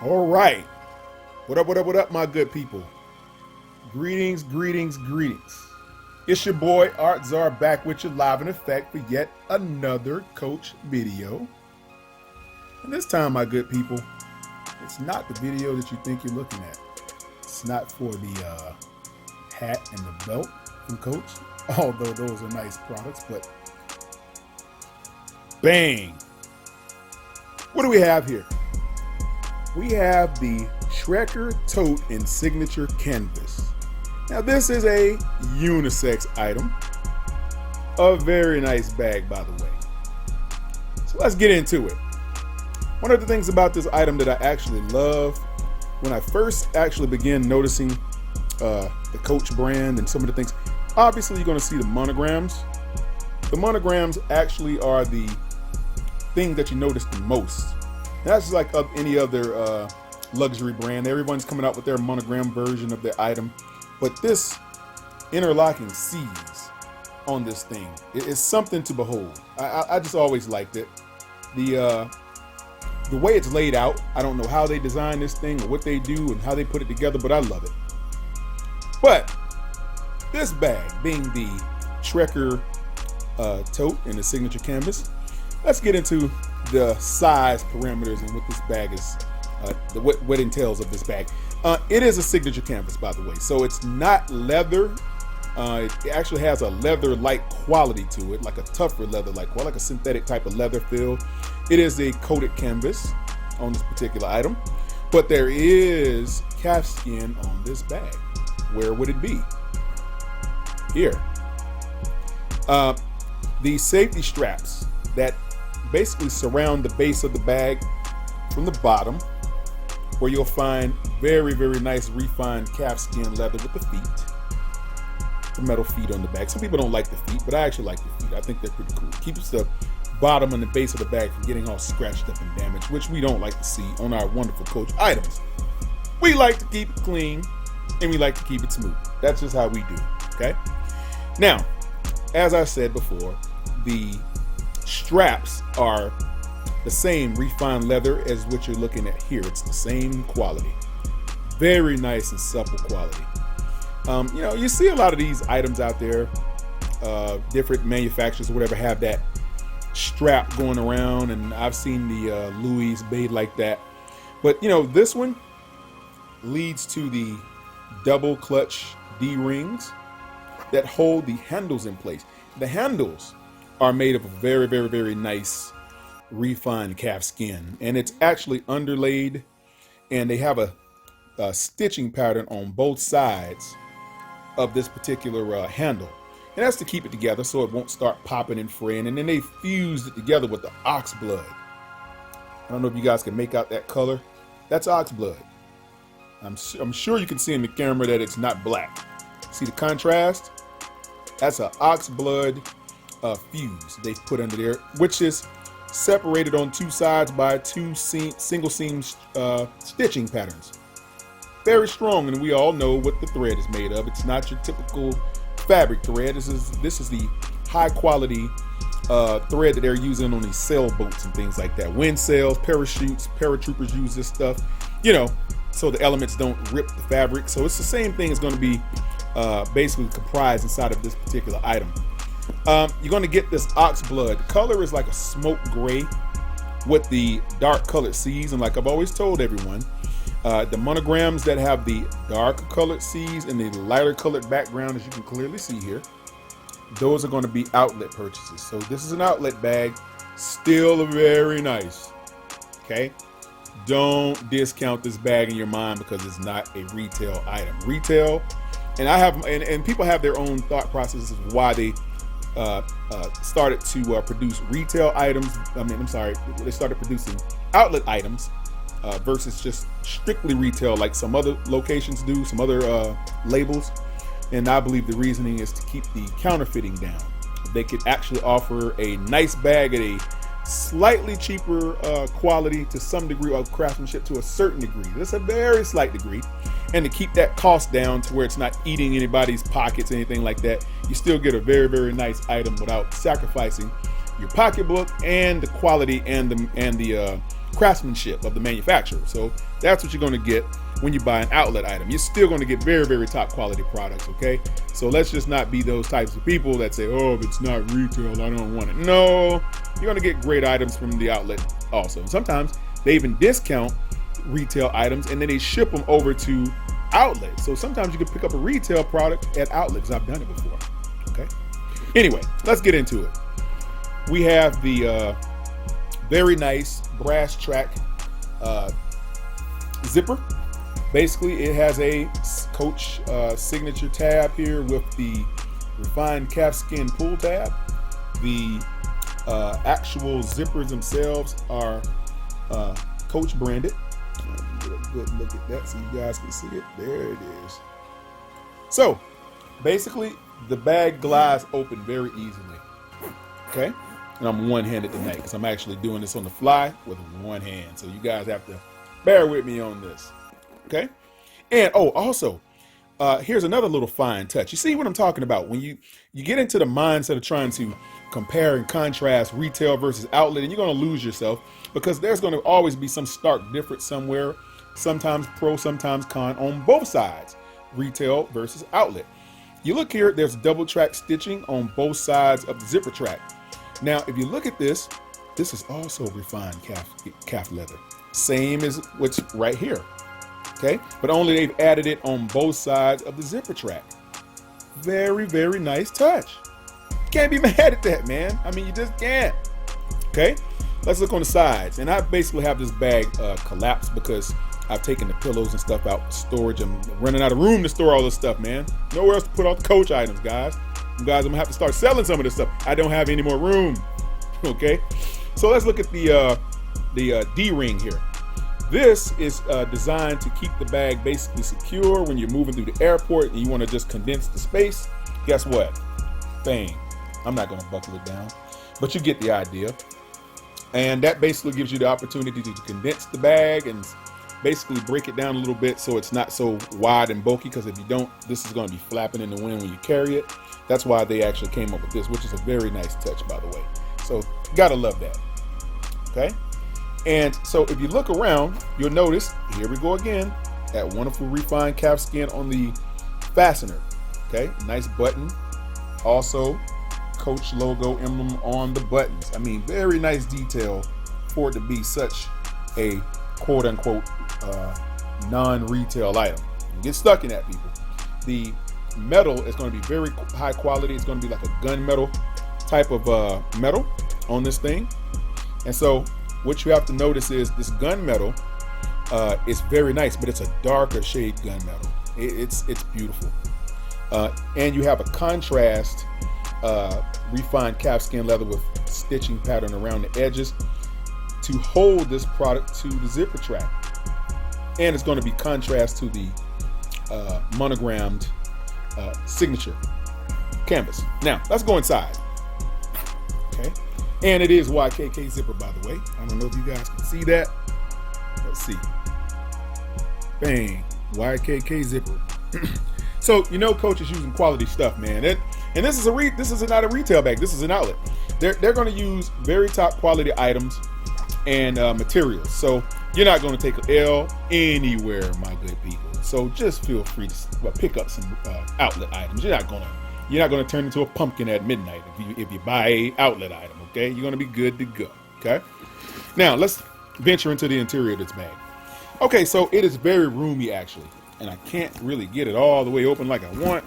All right. What up, what up, what up, my good people? Greetings, greetings, greetings. It's your boy Art Czar back with you live in effect for yet another coach video. And this time, my good people, it's not the video that you think you're looking at. It's not for the hat and the belt from Coach, although those are nice products, but bang. What do we have here? We have the Trekker Tote in Signature Canvas. Now this is a unisex item. A very nice bag, by the way. So let's get into it. One of the things about this item that I actually love, when I first actually began noticing the Coach brand and some of the things, obviously you're going to see the monograms. The monograms actually are the thing that you notice the most. That's just like any other luxury brand. Everyone's coming out with their monogram version of their item. But this interlocking C's on this thing is something to behold. I just always liked it. The way it's laid out, I don't know how they designed this thing or what they do and how they put it together, but I love it. But this bag being the Trekker Tote in the Signature Canvas, let's get into the size parameters and what this bag is, what entails of this bag. It is a signature canvas, by the way, so it's not leather. It actually has a leather-like quality to it, like a tougher leather-like quality, like a synthetic type of leather feel. It is a coated canvas on this particular item, but there is calfskin on this bag. Where would it be? Here. The safety straps that basically surround the base of the bag from the bottom, where you'll find very, very nice refined calfskin leather with the feet, the metal feet on the back. Some people don't like the feet, but I actually like the feet. I think they're pretty cool. Keeps the bottom and the base of the bag from getting all scratched up and damaged, which we don't like to see on our wonderful Coach items. We like to keep it clean and we like to keep it smooth. That's just how we do, okay? Now, as I said before, the straps are the same refined leather as what you're looking at here. It's the same quality. Very nice and supple quality. You see a lot of these items out there, different manufacturers or whatever have that strap going around, and I've seen the Louis made like that. But this one leads to the double clutch D-rings that hold the handles in place. The handles are made of a very, very, very nice refined calf skin, and it's actually underlaid, and they have a stitching pattern on both sides of this particular handle, and that's to keep it together so it won't start popping and fraying. And then they fused it together with the ox blood. I don't know if you guys can make out that color. That's ox blood. I'm sure you can see in the camera that it's not black. See the contrast? That's an ox blood fuse they put under there, which is separated on two sides by two single seam stitching patterns. Very strong, and we all know what the thread is made of. It's not your typical fabric thread. This is the high quality thread that they're using on these sailboats and things like that. Wind sails, parachutes, paratroopers use this stuff, so the elements don't rip the fabric. So it's the same thing is going to be basically comprised inside of this particular item. You're going to get this ox blood. The color is like a smoke gray with the dark colored C's, and like I've always told everyone, the monograms that have the dark colored C's and the lighter colored background, as you can clearly see here, those are going to be outlet purchases. So this is an outlet bag, still very nice. Okay, don't discount this bag in your mind because it's not a retail item. Retail, and people have their own thought processes of why they started to produce retail items. They started producing outlet items versus just strictly retail like some other locations do, some other labels. And I believe the reasoning is to keep the counterfeiting down. They could actually offer a nice bag at a slightly cheaper quality to some degree of craftsmanship to a certain degree. That's a very slight degree. And to keep that cost down to where it's not eating anybody's pockets, anything like that, you still get a very, very nice item without sacrificing your pocketbook and the quality and the craftsmanship of the manufacturer. So that's what you're going to get when you buy an outlet item. You're still going to get very, very top quality products, okay? So let's just not be those types of people that say, oh, if it's not retail, I don't want it. No, you're going to get great items from the outlet also. And sometimes they even discount retail items and then they ship them over to outlets. So sometimes you can pick up a retail product at outlets. I've done it before, okay? Anyway, let's get into it. We have the very nice brass track zipper. Basically, it has a Coach signature tab here with the refined calfskin pull tab. The actual zippers themselves are Coach branded. Get a good look at that so you guys can see it. There it is. So, basically, the bag glides open very easily. Okay? And I'm one-handed tonight because I'm actually doing this on the fly with one hand. So you guys have to bear with me on this. Okay? And also, here's another little fine touch. You see what I'm talking about? When you get into the mindset of trying to compare and contrast retail versus outlet, and you're going to lose yourself because there's going to always be some stark difference somewhere, sometimes pro, sometimes con, on both sides, retail versus outlet. You look here, there's double track stitching on both sides of the zipper track. Now, if you look at this, this is also refined calf leather. Same as what's right here, okay? But only they've added it on both sides of the zipper track. Very, very nice touch. Can't be mad at that, man. I mean, you just can't, okay? Let's look on the sides. And I basically have this bag collapsed because I've taken the pillows and stuff out for storage. I'm running out of room to store all this stuff, man. Nowhere else to put all the Coach items, guys. I'm gonna have to start selling some of this stuff. I don't have any more room, okay? So let's look at the D-ring here. This is designed to keep the bag basically secure when you're moving through the airport and you want to just condense the space. Guess what? Bang. I'm not gonna buckle it down, but you get the idea. And that basically gives you the opportunity to condense the bag and basically break it down a little bit so it's not so wide and bulky, because if you don't, this is going to be flapping in the wind when you carry it. That's why they actually came up with this, which is a very nice touch, by the way. So gotta love that, okay? And so if you look around, you'll notice, here we go again, that wonderful refined calfskin on the fastener, okay? Nice button. Also, Coach logo emblem on the buttons. I mean, very nice detail for it to be such a quote-unquote non-retail item. You get stuck in that, people. The metal is going to be very high quality. It's going to be like a gunmetal type of metal on this thing. And so what you have to notice is this gunmetal is very nice, but it's a darker shade gunmetal. It's beautiful. And you have a contrast refined calfskin leather with stitching pattern around the edges to hold this product to the zipper track. And it's going to be contrast to the monogrammed signature canvas. Now, let's go inside. Okay. And it is YKK zipper, by the way. I don't know if you guys can see that. Let's see. Bang. YKK zipper. So, you know, Coach is using quality stuff, man. And this is not a retail bag. This is an outlet. They're going to use very top quality items and materials. So you're not going to take an L anywhere, my good people. So just feel free to pick up some outlet items. You're not going to turn into a pumpkin at midnight if you buy a outlet item. Okay, you're going to be good to go. Okay. Now let's venture into the interior of this bag. Okay, so it is very roomy actually, and I can't really get it all the way open like I want,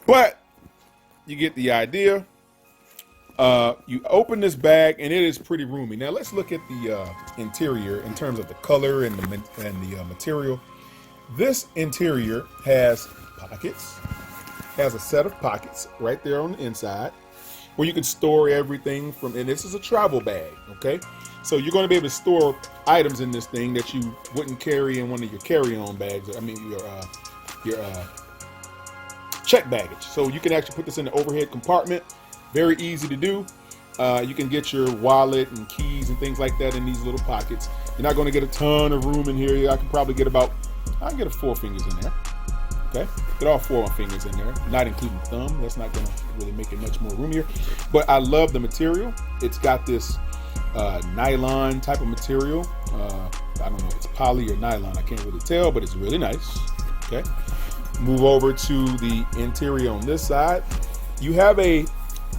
but you get the idea. You open this bag and it is pretty roomy. Now let's look at the interior in terms of the color and the material. This interior has pockets, has a set of pockets right there on the inside where you can store everything from, and this is a travel bag, okay? So you're going to be able to store items in this thing that you wouldn't carry in one of your carry-on bags. I mean, your check baggage. So you can actually put this in the overhead compartment. Very easy to do. You can get your wallet and keys and things like that in these little pockets. You're not going to get a ton of room in here. I can probably get I can get 4 fingers in there. Okay, get all 4 of my fingers in there, not including the thumb. That's not going to really make it much more room here. But I love the material. It's got this nylon type of material. I don't know if it's poly or nylon. I can't really tell, but it's really nice. Okay. Move over to the interior on this side. You have a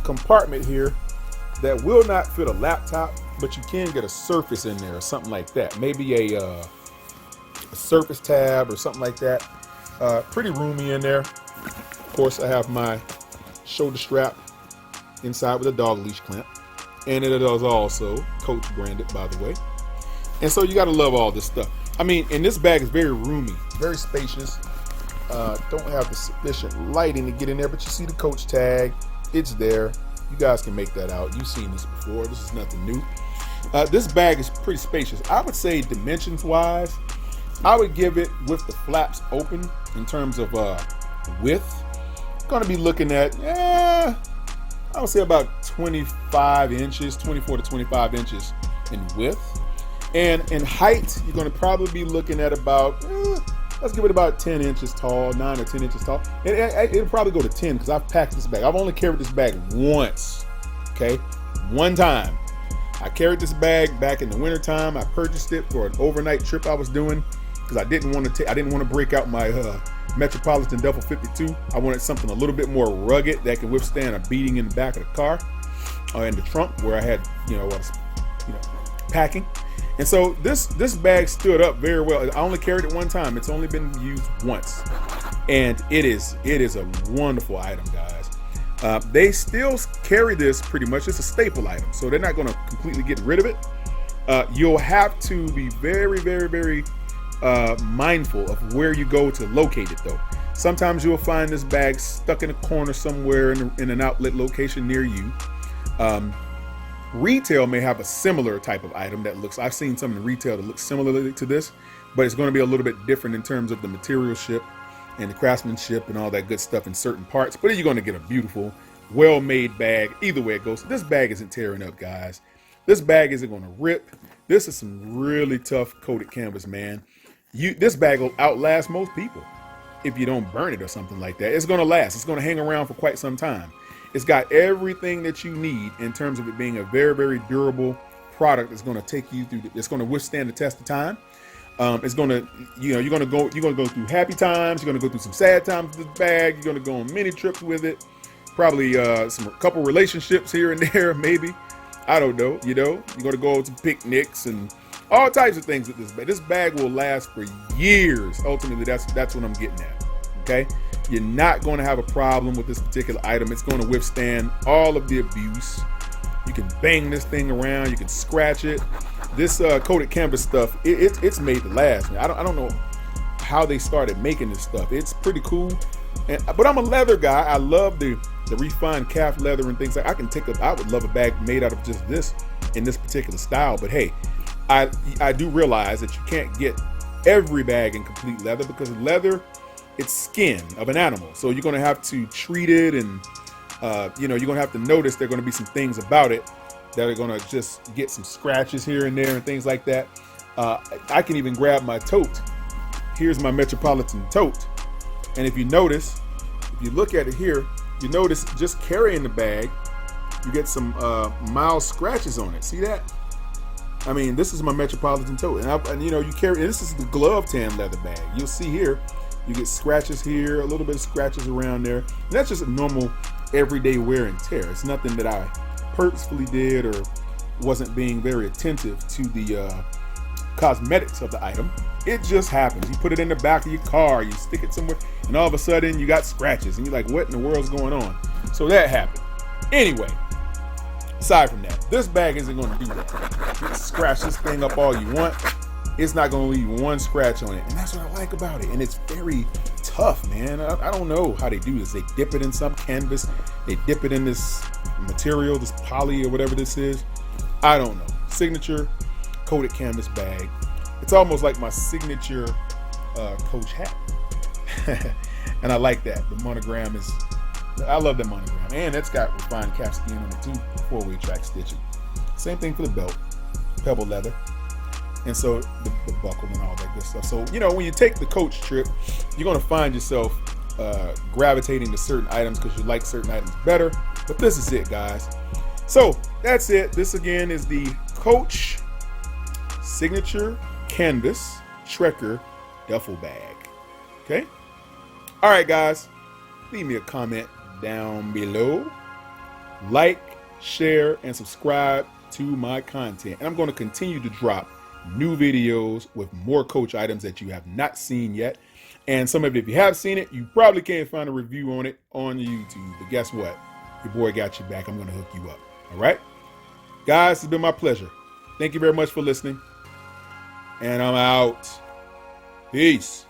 compartment here that will not fit a laptop, but you can get a Surface in there or something like that. Maybe a Surface tab or something like that. Pretty roomy in there. Of course, I have my shoulder strap inside with a dog leash clamp. And it is also Coach branded, by the way. And so you got to love all this stuff. I mean, and this bag is very roomy, very spacious. Don't have the sufficient lighting to get in there, but you see the Coach tag. It's there. You guys can make that out. You've seen this before. This is nothing new. This bag is pretty spacious. I would say dimensions-wise, I would give it with the flaps open in terms of width. Going to be looking at, I would say about 25 inches, 24 to 25 inches in width. And in height, you're going to probably be looking at about, let's give it about 10 inches tall, 9 or 10 inches tall. And it'll probably go to 10 because I've packed this bag. I've only carried this bag once, okay? One time. I carried this bag back in the wintertime. I purchased it for an overnight trip I was doing because I didn't want to break out my Metropolitan Duffle 52. I wanted something a little bit more rugged that can withstand a beating in the back of the car or in the trunk where I had, I was, packing. And so this bag stood up very well. I only carried it one time. It's only been used once. And it is a wonderful item, guys. They still carry this pretty much. It's a staple item. So they're not going to completely get rid of it. You'll have to be very, very, very mindful of where you go to locate it, though. Sometimes you'll find this bag stuck in a corner somewhere in an outlet location near you. Retail may have a similar type of item that looks, I've seen some in retail that looks similarly to this, but it's going to be a little bit different in terms of the materialship and the craftsmanship and all that good stuff in certain parts. But you're going to get a beautiful, well-made bag. Either way it goes, this bag isn't tearing up, guys. This bag isn't going to rip. This is some really tough coated canvas, man. This bag will outlast most people if you don't burn it or something like that. It's going to last. It's going to hang around for quite some time. It's got everything that you need in terms of it being a very, very durable product that's going to take you through. It's going to withstand the test of time. It's going to, you're going to go through happy times. You're going to go through some sad times with this bag. You're going to go on many trips with it. Probably a couple relationships here and there, maybe. I don't know. You're going to go to picnics and all types of things with this bag. This bag will last for years. Ultimately, that's what I'm getting at. Okay. You're not going to have a problem with this particular item. It's going to withstand all of the abuse. You can bang this thing around. You can scratch it. This coated canvas stuff, it's made to last. Man. I don't know how they started making this stuff. It's pretty cool. But I'm a leather guy. I love the refined calf leather and things like. I would love a bag made out of just this in this particular style. But hey, I do realize that you can't get every bag in complete leather because leather, it's skin of an animal. So you're going to have to treat it and, you're going to have to notice there are going to be some things about it that are going to just get some scratches here and there and things like that. I can even grab my tote. Here's my Metropolitan tote. And if you notice, if you look at it here, you notice just carrying the bag, you get some mild scratches on it. See that? I mean, this is my Metropolitan tote. And you carry, this is the glove tan leather bag. You'll see here, you get scratches here, a little bit of scratches around there. And that's just a normal everyday wear and tear. It's nothing that I purposefully did or wasn't being very attentive to the cosmetics of the item. It just happens. You put it in the back of your car, you stick it somewhere, and all of a sudden you got scratches and you're like, what in the world's going on? So that happened. Anyway, aside from that, this bag isn't going to do that. You can scratch this thing up all you want. It's not going to leave one scratch on it. And that's what I like about it. And it's very tough, man. I don't know how they do this. They dip it in some canvas. They dip it in this material, this poly or whatever this is. I don't know. Signature coated canvas bag. It's almost like my signature Coach hat. And I like that. The monogram is, I love the monogram. And it's got refined calf skin on it too, 4-way track stitching. Same thing for the belt, pebble leather. And so the buckle and all that good stuff. So, when you take the Coach trip, you're going to find yourself gravitating to certain items because you like certain items better. But this is it, guys. So that's it. This again is the Coach Signature Canvas Trekker Duffel Bag. Okay? All right, guys. Leave me a comment down below. Like, share, and subscribe to my content. And I'm going to continue to drop new videos with more Coach items that you have not seen yet. And some of it, if you have seen it, you probably can't find a review on it on YouTube. But guess what? Your boy got you back. I'm going to hook you up. All right? Guys, it's been my pleasure. Thank you very much for listening. And I'm out. Peace.